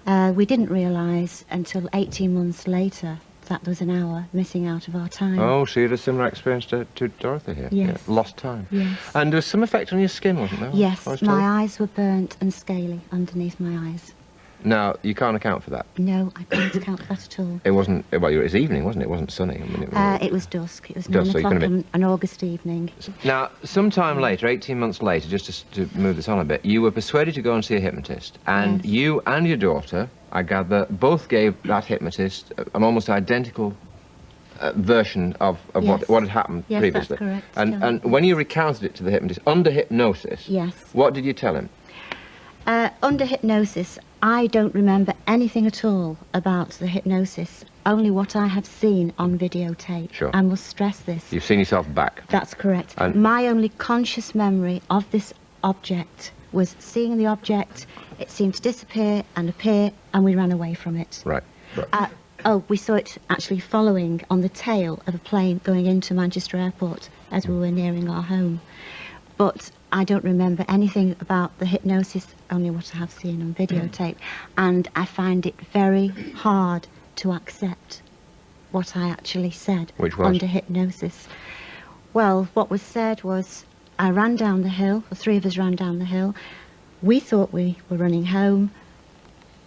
We didn't realise until 18 months later that there was an hour missing out of our time. Oh, so you had a similar experience to Dorothy here? Yes. Yeah, lost time. Yes. And there was some effect on your skin, wasn't there? Yes, my eyes were burnt and scaly underneath my eyes. Now, you can't account for that? No, I can't account for that at all. It wasn't, well, it was evening, wasn't it? It wasn't sunny. I mean, it was dusk. It was dusk, 9 o'clock on an August evening. Now, sometime later, 18 months later, just to move this on a bit, you were persuaded to go and see a hypnotist. And you and your daughter, I gather, both gave that hypnotist an almost identical version of what had happened previously. That's correct. And when you recounted it to the hypnotist, under hypnosis, what did you tell him? Under hypnosis, I don't remember anything at all about the hypnosis, only what I have seen on videotape. Sure. I must stress this. You've seen yourself back. That's correct. And my only conscious memory of this object was seeing the object, it seemed to disappear and appear, and we ran away from it. Right. We saw it actually following on the tail of a plane going into Manchester Airport as we were nearing our home. But I don't remember anything about the hypnosis, only what I have seen on videotape. And I find it very hard to accept what I actually said under hypnosis. Well, what was said was, I ran down the hill, the three of us ran down the hill. We thought we were running home.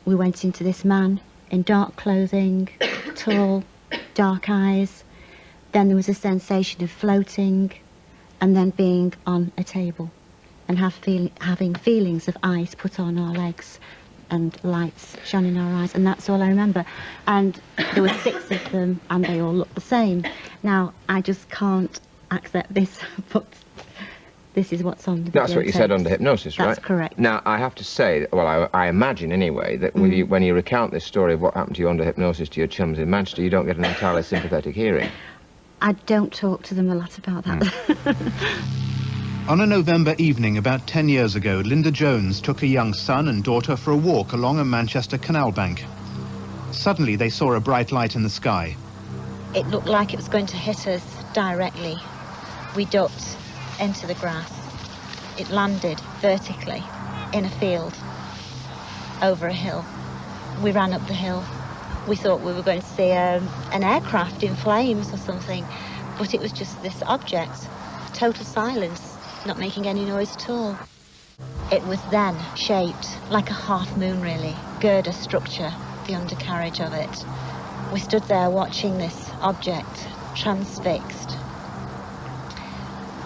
We went into this man in dark clothing, tall, dark eyes. Then there was a sensation of floating and then being on a table and having feelings of ice put on our legs and lights shone in our eyes, and that's all I remember. And there were 6 of them and they all looked the same. Now, I just can't accept this, but this is what's on the That's what you said under hypnosis, right? That's correct. Now, I have to say, well, I imagine anyway, that when you recount this story of what happened to you under hypnosis to your chums in Manchester, you don't get an entirely sympathetic hearing. I don't talk to them a lot about that. On a November evening about 10 years ago, Linda Jones took a young son and daughter for a walk along a Manchester canal bank. Suddenly, they saw a bright light in the sky. It looked like it was going to hit us directly. We ducked into the grass. It landed vertically in a field over a hill. We ran up the hill. We thought we were going to see an aircraft in flames or something, but it was just this object, total silence, not making any noise at all. It was then shaped like a half moon, really, girder structure, the undercarriage of it. We stood there watching this object, transfixed,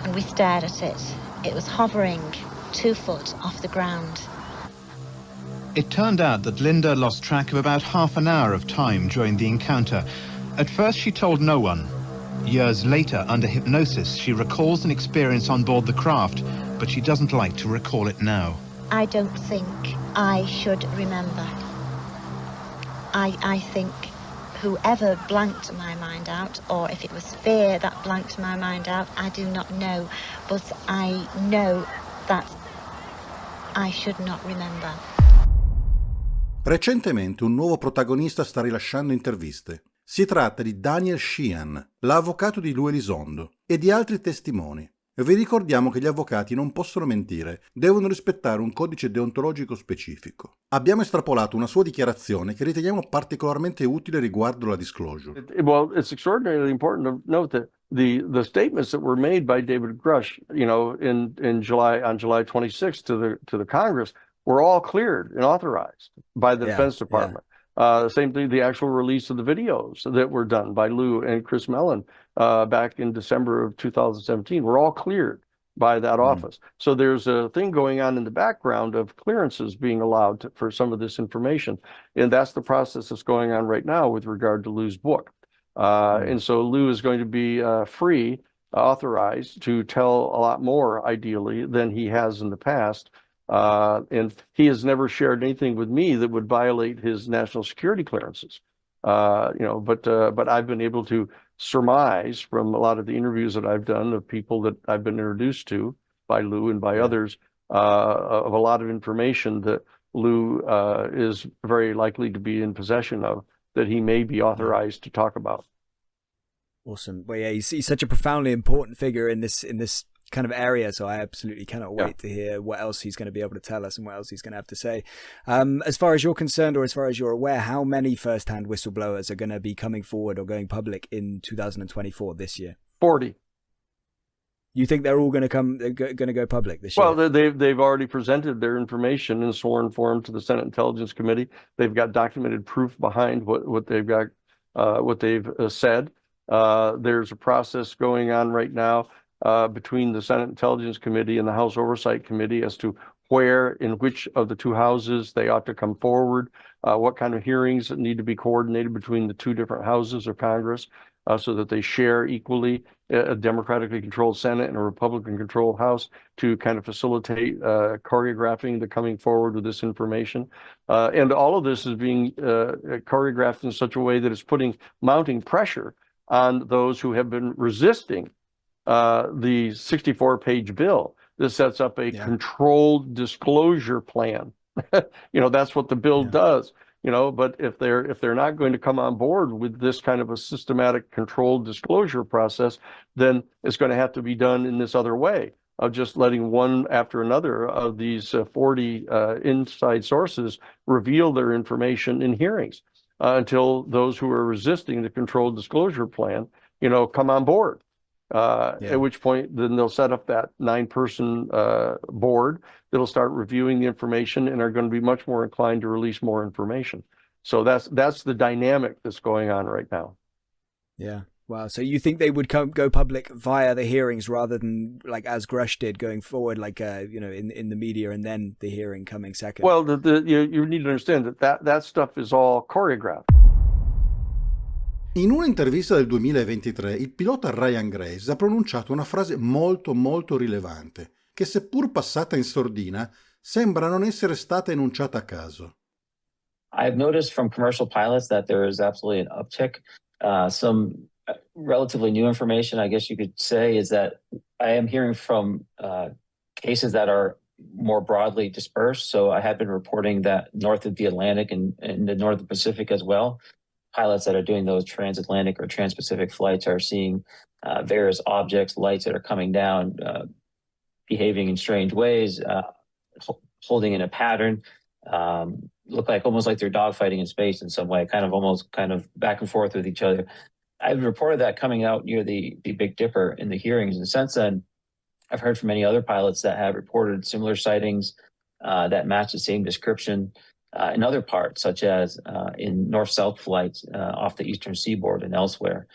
and we stared at it. It was hovering 2 foot off the ground. It turned out that Linda lost track of about half an hour of time during the encounter. At first, she told no one. Years later, under hypnosis, she recalls an experience on board the craft, but she doesn't like to recall it now. I don't think I should remember. I think whoever blanked my mind out, or if it was fear that blanked my mind out, I do not know. But I know that I should not remember. Recentemente un nuovo protagonista sta rilasciando interviste. Si tratta di Daniel Sheehan, l'avvocato di Lou Elizondo, e di altri testimoni. Vi ricordiamo che gli avvocati non possono mentire, devono rispettare un codice deontologico specifico. Abbiamo estrapolato una sua dichiarazione che riteniamo particolarmente utile riguardo la disclosure. Well, it's extraordinarily important to note that the statements that were made by David Grush, on July 26th to the Congress were all cleared and authorized by the Defense Department. Same thing, the actual release of the videos that were done by Lou and Chris Mellon back in December of 2017 were all cleared by that office. So there's a thing going on in the background of clearances being allowed for some of this information. And that's the process that's going on right now with regard to Lou's book. And so Lou is going to be free, authorized to tell a lot more, ideally, than he has in the past. And he has never shared anything with me that would violate his national security clearances. But I've been able to surmise from a lot of the interviews that I've done of people that I've been introduced to by Lou and by others, of a lot of information that Lou is very likely to be in possession of, that he may be authorized to talk about. Awesome. Well, yeah, he's such a profoundly important figure in this kind of area, so I absolutely cannot wait to hear what else he's going to be able to tell us and what else he's going to have to say. As far as you're concerned, or as far as you're aware, how many first-hand whistleblowers are going to be coming forward or going public in 2024 this year? 40. You think they're all going to go public this year? Well, they've already presented their information in sworn form to the Senate Intelligence Committee. They've got documented proof behind what they've got, what they've said. There's a process going on right now between the Senate Intelligence Committee and the House Oversight Committee as to where, in which of the two houses they ought to come forward, what kind of hearings need to be coordinated between the two different houses of Congress, so that they share equally a democratically controlled Senate and a Republican controlled House, to kind of facilitate choreographing the coming forward with this information. And all of this is being choreographed in such a way that it's putting mounting pressure on those who have been resisting the 64-page bill. This sets up a controlled disclosure plan. That's what the bill does. But if they're not going to come on board with this kind of a systematic controlled disclosure process, then it's going to have to be done in this other way of just letting one after another of these 40 inside sources reveal their information in hearings until those who are resisting the controlled disclosure plan, come on board. At which point, then they'll set up that 9-person board that'll start reviewing the information and are going to be much more inclined to release more information. So that's the dynamic that's going on right now. Yeah. Wow. So you think they would go public via the hearings rather than like as Grush did going forward, like in the media and then the hearing coming second? Well, you need to understand that stuff is all choreographed. In un'intervista del 2023, il pilota Ryan Grace ha pronunciato una frase molto molto rilevante, che seppur passata in sordina, sembra non essere stata enunciata a caso. I've noticed from commercial pilots that there is absolutely an uptick. Some relatively new information, I guess you could say, is that I am hearing from cases that are more broadly dispersed. So I have been reporting that north of the Atlantic and the north of the Pacific as well, pilots that are doing those transatlantic or trans-Pacific flights are seeing various objects, lights that are coming down, behaving in strange ways, holding in a pattern, look like almost like they're dogfighting in space in some way, kind of back and forth with each other. I've reported that coming out near the Big Dipper in the hearings. And since then, I've heard from many other pilots that have reported similar sightings that match the same description in other parts, such as in north-south flights off the eastern seaboard and elsewhere.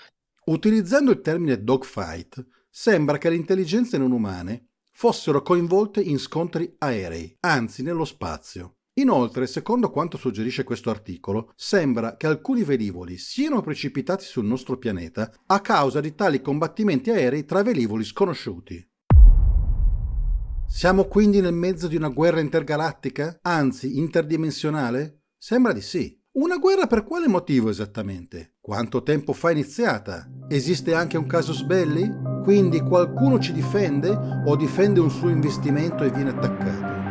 Utilizzando il termine dogfight, sembra che le intelligenze non umane fossero coinvolte in scontri aerei, anzi nello spazio. Inoltre, secondo quanto suggerisce questo articolo, sembra che alcuni velivoli siano precipitati sul nostro pianeta a causa di tali combattimenti aerei tra velivoli sconosciuti. Siamo quindi nel mezzo di una guerra intergalattica? Anzi, interdimensionale? Sembra di sì. Una guerra per quale motivo esattamente? Quanto tempo fa è iniziata? Esiste anche un casus belli? Quindi qualcuno ci difende o difende un suo investimento e viene attaccato?